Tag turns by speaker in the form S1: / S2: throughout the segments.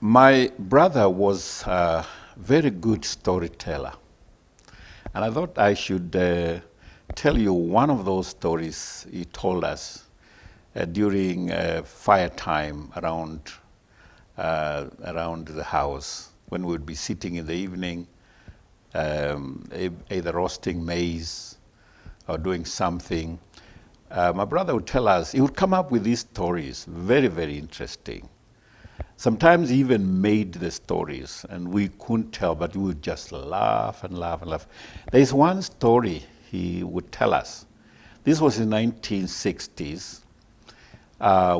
S1: My brother was a very good storyteller, and I thought I should tell you one of those stories he told us during fire time around the house when we would be sitting in the evening, either roasting maize or doing something. My brother would tell us, he would come up with these stories, very, very interesting. Sometimes he even made the stories, and we couldn't tell, but we would just laugh and laugh and laugh. There's one story he would tell us. This was in 1960s.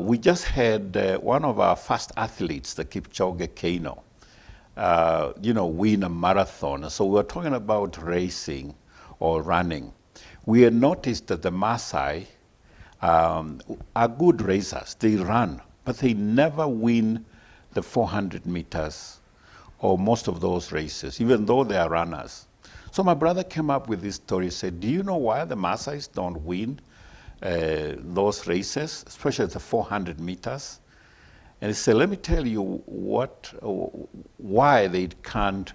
S1: We just had one of our first athletes, the Kipchoge Keino, win a marathon. So we were talking about racing or running. We had noticed that the Maasai are good racers. They run, but they never win the 400 meters or most of those races, even though they are runners. So my brother came up with this story, said, do you know why the Maasais don't win those races, especially the 400 meters? And he said, let me tell you why they can't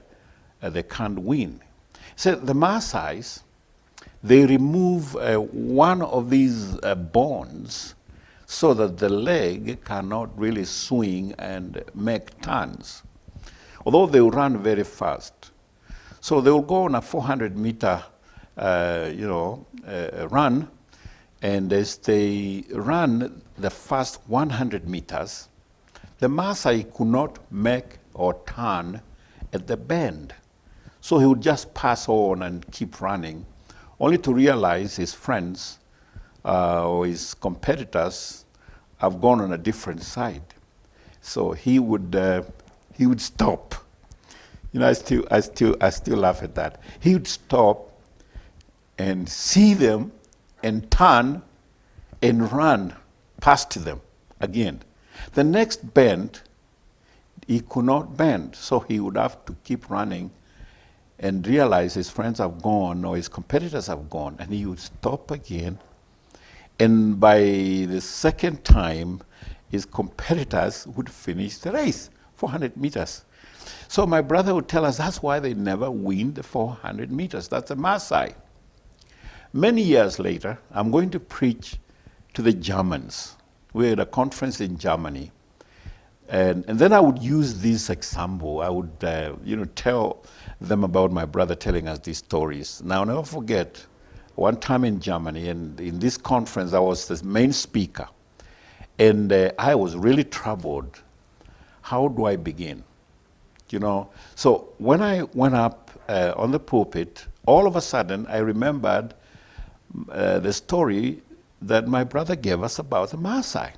S1: win. He said, the Maasais, they remove one of these bones so that the leg cannot really swing and make turns, although they will run very fast. So they will go on a 400-meter run, and as they run the first 100 meters, the Maasai could not make or turn at the bend. So he would just pass on and keep running, only to realize his friends or his competitors have gone on a different side. So he would stop. I still laugh at that. He would stop and see them and turn and run past them again. The next bend, he could not bend, so he would have to keep running and realize his friends have gone or his competitors have gone, and he would stop again. And by the second time, his competitors would finish the race, 400 meters. So my brother would tell us that's why they never win the 400 meters. That's the Maasai. Many years later, I'm going to preach to the Germans. We're at a conference in Germany. And then I would use this example. I would tell them about my brother telling us these stories. Now, I'll never forget, one time in Germany, and in this conference, I was the main speaker. And I was really troubled. How do I begin? So when I went up on the pulpit, all of a sudden, I remembered the story that my brother gave us about the Maasai.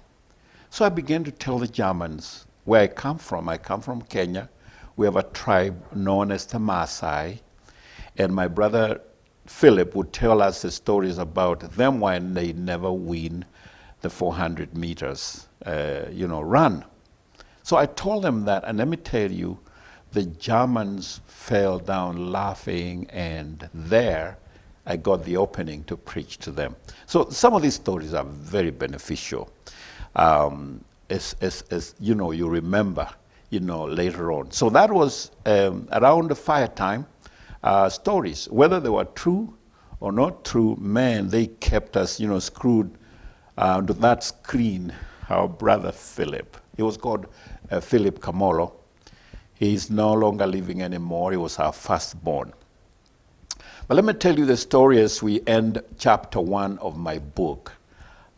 S1: So I began to tell the Germans where I come from. I come from Kenya. We have a tribe known as the Maasai. And my brother Philip would tell us the stories about them when they never win the 400 meters run. So I told them that, and let me tell you, the Germans fell down laughing, and there I got the opening to preach to them. So some of these stories are very beneficial. As you remember, later on. So that was around the fire time stories. Whether they were true or not true, man, they kept us, screwed to that screen. Our brother Philip, he was called Philip Kamolo. He's no longer living anymore. He was our firstborn. But let me tell you the story as we end chapter 1 of my book.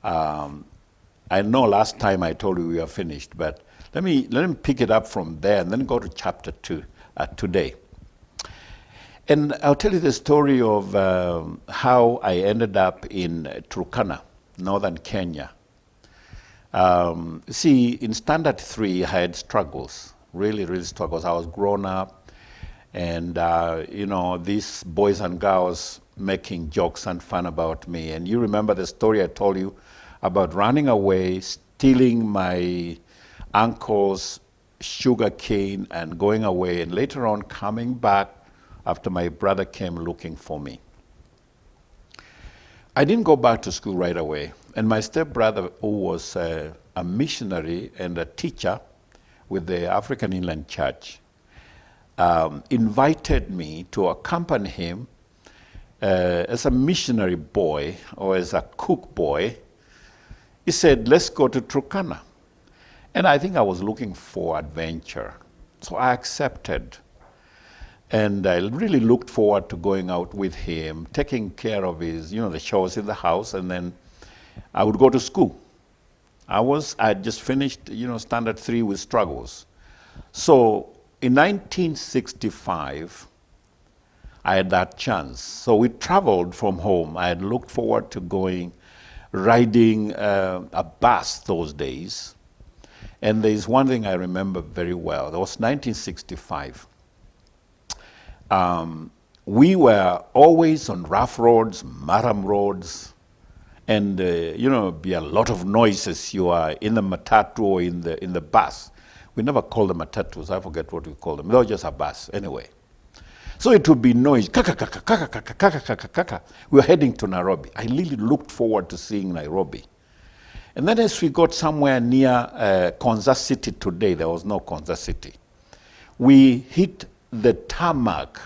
S1: I know last time I told you we are finished, but let me pick it up from there and then go to chapter 2 today. And I'll tell you the story of how I ended up in Turkana, northern Kenya. In Standard 3, I had struggles, really, really struggles. I was grown up, and these boys and girls making jokes and fun about me. And you remember the story I told you about running away, stealing my uncle's sugar cane and going away, and later on coming back after my brother came looking for me. I didn't go back to school right away, and my stepbrother, who was a missionary and a teacher, with the African Inland Church, invited me to accompany him as a missionary boy or as a cook boy. He said, let's go to Turkana. And I think I was looking for adventure. So I accepted. And I really looked forward to going out with him, taking care of his, the chores in the house, and then I would go to school. I had just finished, standard 3 with struggles. So in 1965, I had that chance. So we traveled from home. I had looked forward to riding a bus those days. And there's one thing I remember very well. That was 1965. We were always on rough roads, maram roads, and be a lot of noises. You are in the matatu or in the bus. We never called them matatus. I forget what we called them. They were just a bus anyway. So it would be noise. Kaka, kaka, kaka, kaka, kaka, kaka, kaka. We were heading to Nairobi. I really looked forward to seeing Nairobi. And then as we got somewhere near Konza City today, there was no Konza City. We hit the tarmac.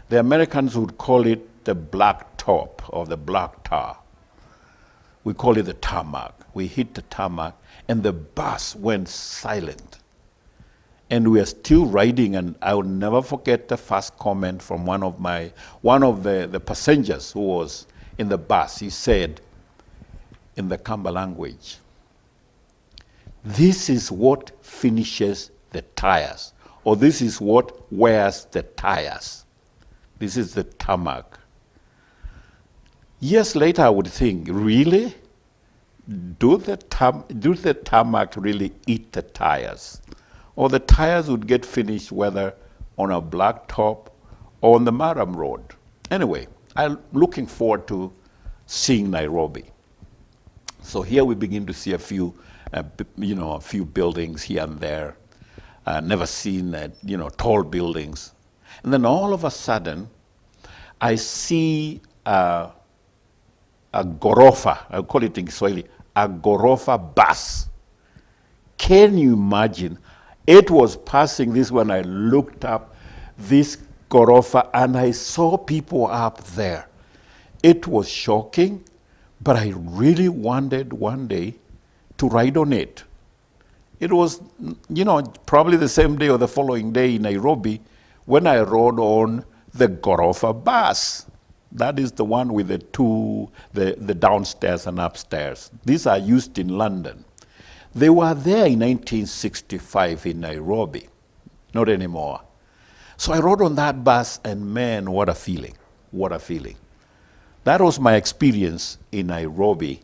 S1: The Americans would call it the black top or the black tar. We call it the tarmac. We hit the tarmac and the bus went silent. And we are still riding, and I will never forget the first comment from one of the passengers who was in the bus. He said, in the Kamba language, this is what finishes the tires, or this is what wears the tires. This is the tarmac. Years later, I would think, really? Do the tarmac really eat the tires? Or the tires would get finished whether on a black top or on the Maram Road. Anyway, I'm looking forward to seeing Nairobi. So here we begin to see a few buildings here and there. Never seen, tall buildings. And then all of a sudden, I see a gorofa, I call it in Kiswahili, a gorofa bus. Can you imagine? It was passing this when I looked up this gorofa and I saw people up there. It was shocking, but I really wanted one day to ride on it. It was, probably the same day or the following day in Nairobi when I rode on the gorofa bus. That is the one with the downstairs and upstairs. These are used in London. They were there in 1965 in Nairobi, not anymore. So I rode on that bus and man, what a feeling, what a feeling. That was my experience in Nairobi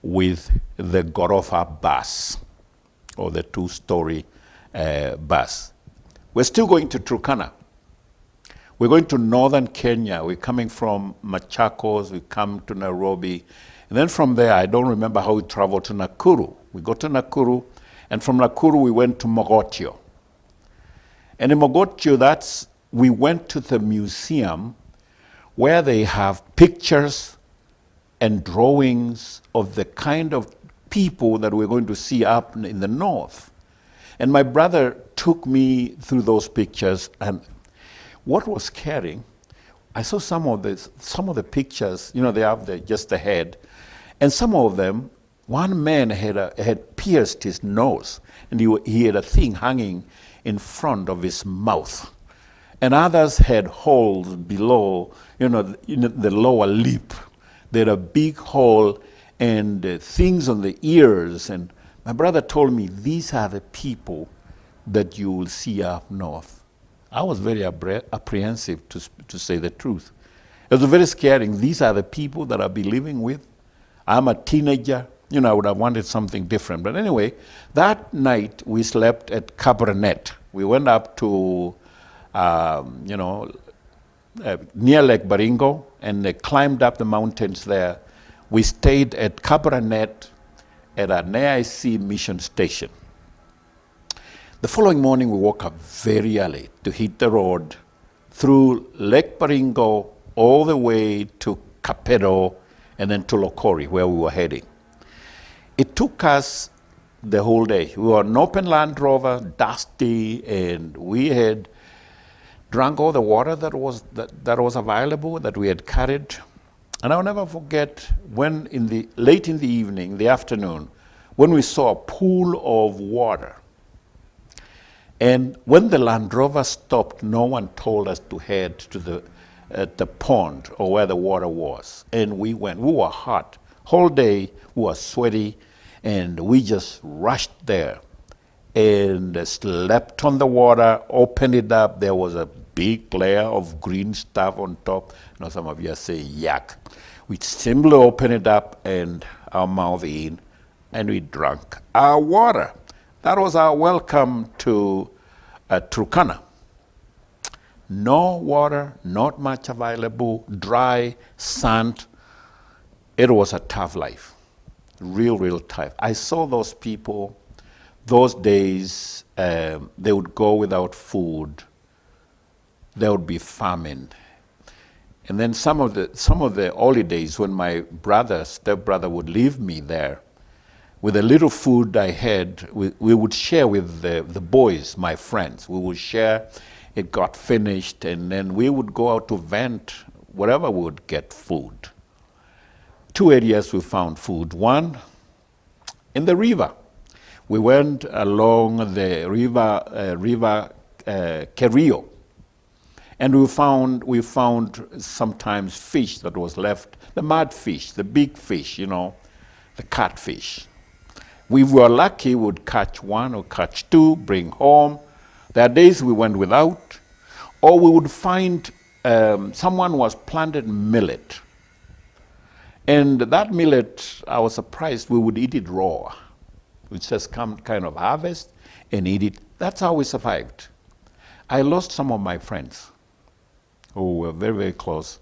S1: with the Gorofa bus, or the 2-story bus. We're still going to Turkana. We're going to northern Kenya. We're coming from Machakos, we come to Nairobi. And then from there, I don't remember how we traveled to Nakuru. We got to Nakuru, and from Nakuru we went to Mogotio. And in Mogotio, we went to the museum where they have pictures and drawings of the kind of people that we're going to see up in the north. And my brother took me through those pictures, and what was scary, I saw some of the pictures, they have just the head, and some of them, one man had pierced his nose, and he had a thing hanging in front of his mouth. And others had holes below, the lower lip. They had a big hole and things on the ears. And my brother told me, these are the people that you will see up north. I was very apprehensive, to say the truth. It was very scary. These are the people that I'll be living with. I'm a teenager. I would have wanted something different. But anyway, that night we slept at Cabernet. We went up to, near Lake Baringo, and climbed up the mountains there. We stayed at Cabernet at an AIC mission station. The following morning, we woke up very early to hit the road through Lake Baringo all the way to Kapedo and then to Lokori, where we were heading. It took us the whole day. We were an open Land Rover, dusty, and we had drank all the water that was available, that we had carried. And I'll never forget when late in the evening, the afternoon, when we saw a pool of water. And when the Land Rover stopped, no one told us to head to the pond or where the water was. And we went. We were hot. Whole day, we were sweaty, and we just rushed there and slept on the water, opened it up. There was a big layer of green stuff on top. You know, some of you are saying, yuck. We simply opened it up and our mouth in, and we drank our water. That was our welcome to Turkana. No water, not much available, dry, sand. It was a tough life, real tough. I saw those people, those days, they would go without food. They would be famine. And then some of the holidays when my stepbrother would leave me there, with the little food I had, we would share with the boys, my friends. We would share. It got finished, and then we would go out to vent wherever we would get food. 2 areas we found food. One, in the river. We went along the river Kerio, and we found sometimes fish that was left, the mud fish, the big fish, the catfish. We were lucky, we would catch one or catch two, bring home. There are days we went without, or we would find someone was planted millet. And that millet, I was surprised, we would eat it raw. We'd just kind of harvest and eat it. That's how we survived. I lost some of my friends who were very close.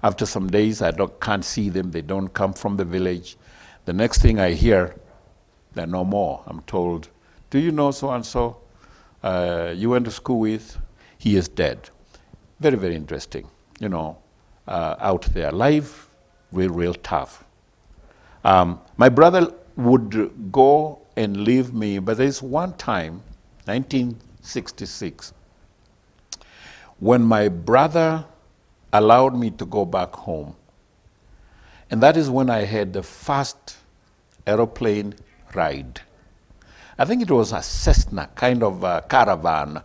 S1: After some days, can't see them. They don't come from the village. The next thing I hear, they're no more. I'm told, do you know so-and-so? You went to school with? He is dead. Very interesting. Out there. Life, real tough. My brother would go and leave me, but there's one time, 1966, when my brother allowed me to go back home. And that is when I had the first aeroplane ride. I think it was a Cessna, kind of a caravan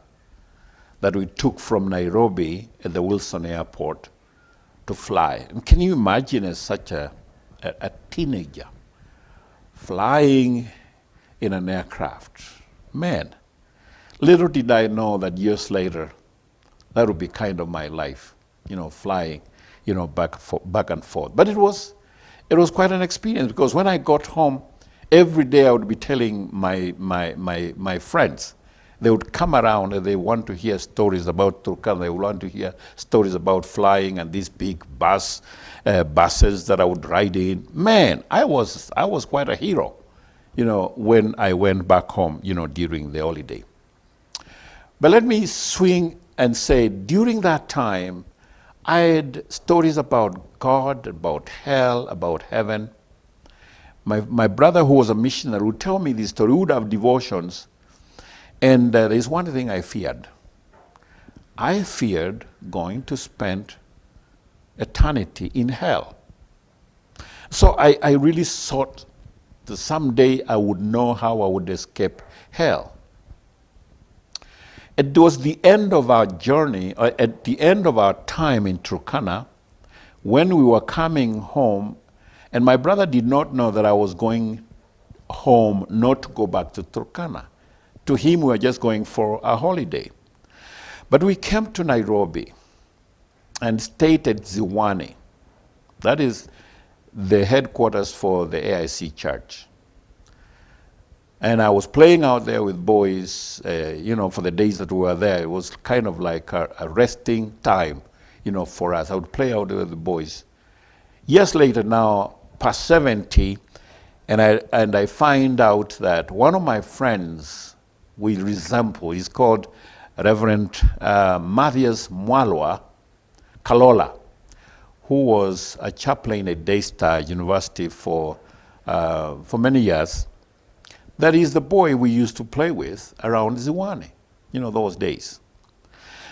S1: that we took from Nairobi at the Wilson Airport to fly. And can you imagine as such a teenager flying in an aircraft? Man, little did I know that years later, that would be kind of my life, flying, back and forth. But it was quite an experience, because when I got home, every day I would be telling my friends. They would come around and they want to hear stories about Turkana. They want to hear stories about flying and these big buses that I would ride in. Man, I was quite a hero, when I went back home, during the holiday. But let me swing and say, during that time, I had stories about God, about hell, about heaven. My brother, who was a missionary, would tell me this story. We would have devotions. And there's one thing I feared. I feared going to spend eternity in hell. So I really thought that someday I would know how I would escape hell. It was the end of our journey, at the end of our time in Turkana, when we were coming home, and my brother did not know that I was going home not to go back to Turkana. To him, we were just going for a holiday. But we came to Nairobi and stayed at Ziwani. That is the headquarters for the AIC church. And I was playing out there with boys, for the days that we were there. It was kind of like a resting time, for us. I would play out there with the boys. Years later now, past 70, and I find out that one of my friends we resemble, he's called Reverend Matthias Mwalwa Kalola, who was a chaplain at Daystar University for many years. that is the boy we used to play with around Ziwani, those days.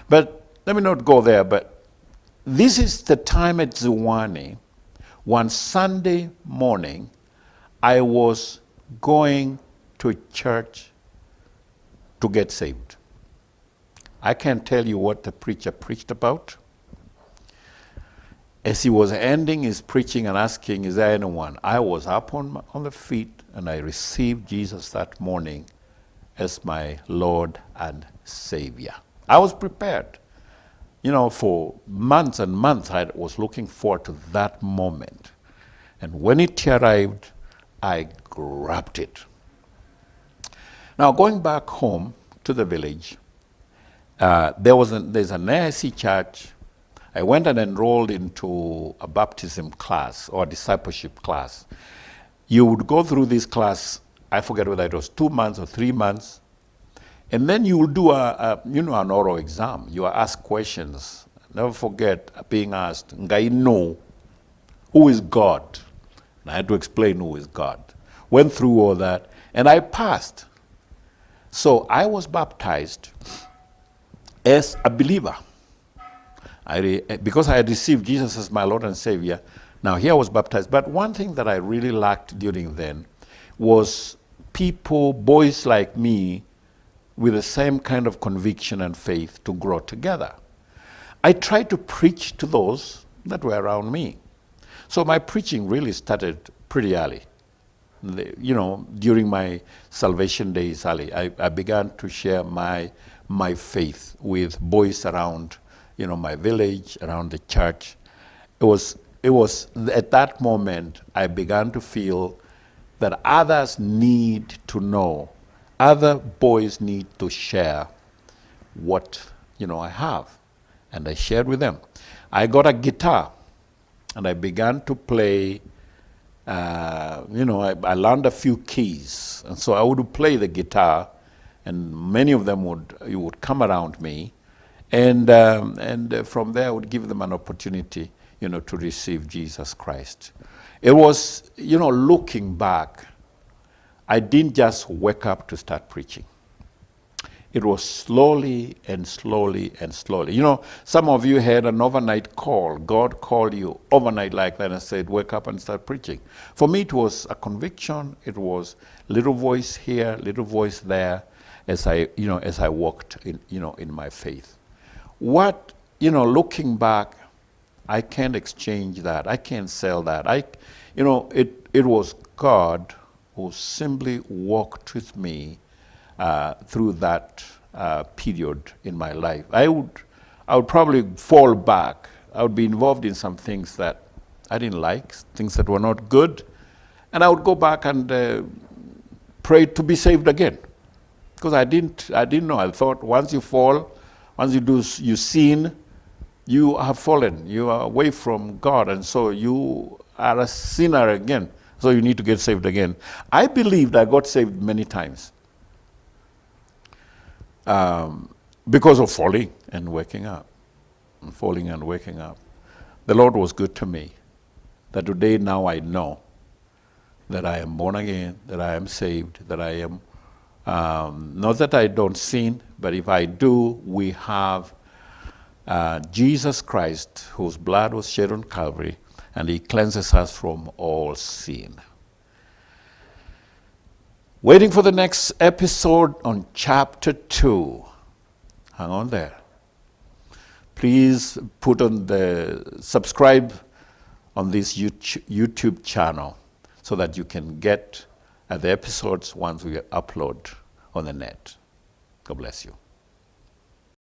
S1: But let me not go there, but this is the time at Ziwani. One Sunday morning, I was going to church to get saved. I can't tell you what the preacher preached about. As he was ending his preaching and asking, is there anyone? I was up on the feet and I received Jesus that morning as my Lord and Savior. I was prepared. For months and months I was looking forward to that moment. And when it arrived, I grabbed it. Now, going back home to the village, there's an AIC church. I went and enrolled into a baptism class or discipleship class. You would go through this class, I forget whether it was 2 months or 3 months, and then you will do an oral exam. You are asked questions. Never forget being asked, Ngai no, who is God? And I had to explain who is God. Went through all that, and I passed. So I was baptized as a believer. Because I had received Jesus as my Lord and Savior, now here I was baptized. But one thing that I really lacked during then was people, boys like me, with the same kind of conviction and faith to grow together. I tried to preach to those that were around me. So my preaching really started pretty early. During my salvation days early, I began to share my faith with boys around my village, around the church. It was at that moment I began to feel that others need to know, other boys need to share what I have. And I shared with them. I got a guitar and I began to play. I learned a few keys, and so I would play the guitar, and many of them would come around me. And from there, I would give them an opportunity, to receive Jesus Christ. It was, looking back, I didn't just wake up to start preaching. It was slowly and slowly and slowly. Some of you had an overnight call. God called you overnight like that and said, wake up and start preaching. For me, it was a conviction. It was little voice here, little voice there, as I walked in my faith. Looking back, I can't exchange that. I can't sell that. It was God who simply walked with me through that period in my life. I would probably fall back. I would be involved in some things that I didn't like, things that were not good, and I would go back and pray to be saved again, because I didn't know. I thought once you fall, once you sin, you have fallen. You are away from God, and so you are a sinner again. So you need to get saved again. I believed I got saved many times. Because of falling and waking up. Falling and waking up. The Lord was good to me. That today now I know that I am born again, that I am saved, that I am, not that I don't sin, but if I do, we have Jesus Christ, whose blood was shed on Calvary, and he cleanses us from all sin. Waiting for the next episode on chapter 2. Hang on there. Please put on subscribe on this YouTube channel so that you can get the episodes once we upload on the net. God bless you.